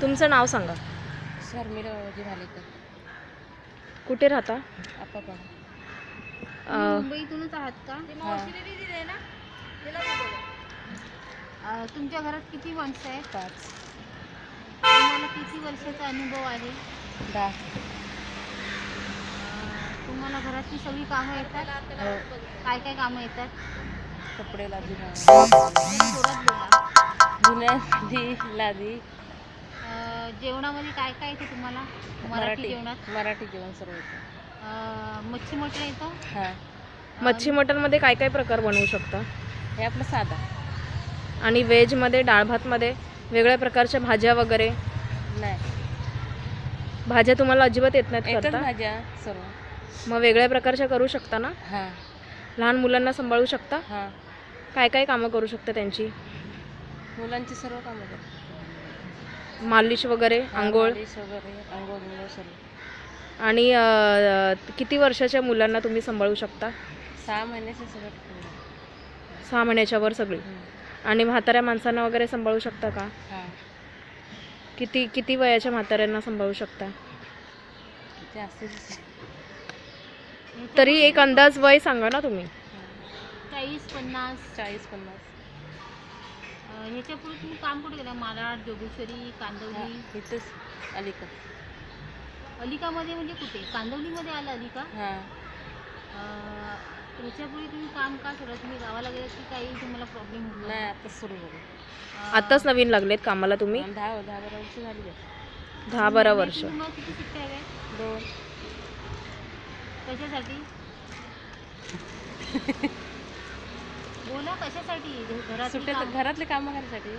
तुमचं नाव सांगा. शर्मिला बाबाजी भालेकर. कुठे राहता? आपापा. मुंबईतूनच आहात का? तुमच्या घरात किती माणसं आहेत? 5. तुम्हाला किती वर्षाचा अनुभव आहे? 10. तुम्हाला घरातली सगळी कामं येतात? हो. काय काय कामं येतात? कपडे लादी, जोरात बोला. धुण्याची लादी. जेवणामध्ये काय काय येतं तुम्हाला? मराठी जेवणात मराठी जेवण सर्व येतं. मच्छी मटण येतं? हां. मच्छी मटनमध्ये काय काय प्रकार बनवू शकता? हे आपलं साधा. आणि व्हेजमध्ये डाळ भातमध्ये वेगळ्या प्रकारच्या भाज्या वगैरे? नाही, भाज्या तुम्हाला अजिबात येत नाहीत येतात करता? भाज्या सर्व. मग वेगळ्या प्रकारच्या करू शकता ना? हां लहान मुलांना सांभाळू शकता? हां. काय काय कामं करू शकता त्यांची? मुलांची सर्व कामं करतात. मालिश वगैरे, आंघोळ? मालिश वगैरे, आंघोळ बिंघोळ सर्व. आणि किती वर्षाच्या मुलांना तुम्ही सांभाळू शकता? 6 महिन्याचे सगळं. 6 महिन्याच्या वर सगळी. आणि म्हाताऱ्या माणसांना वगैरे सांभाळू शकता का? हां. किती किती वयाच्या म्हाताऱ्यांना सांभाळू शकता? ते असतेच. तरी एक अंदाज वय सांगा ना तुम्ही. 40-50. 40-50. ह्याच्यापूर्वी तुम्ही काम कुठे केलं? मालाड, जोगेश्वरी, कांदवली? इथंच अलीकडं. अलिकामध्ये म्हणजे कुठे? कांदवलीमध्ये आलं अलिका? हां. ह्याच्यापूर्वी तुम्ही काम का केलं? तुम्ही गावाला गेलात की काही तुम्हाला प्रॉब्लेम होता? नाही, आताच सुरू झालं. आताच नवीन लागलेत कामाला तुम्ही? 10-12 वर्ष झाली. 10-12 वर्ष. तुम्हाला किती सुट्ट्या हव्या? 2. कशासाठी? बोला कशासाठी? घरात सुट्ट्या घरातले कामं करायसाठी.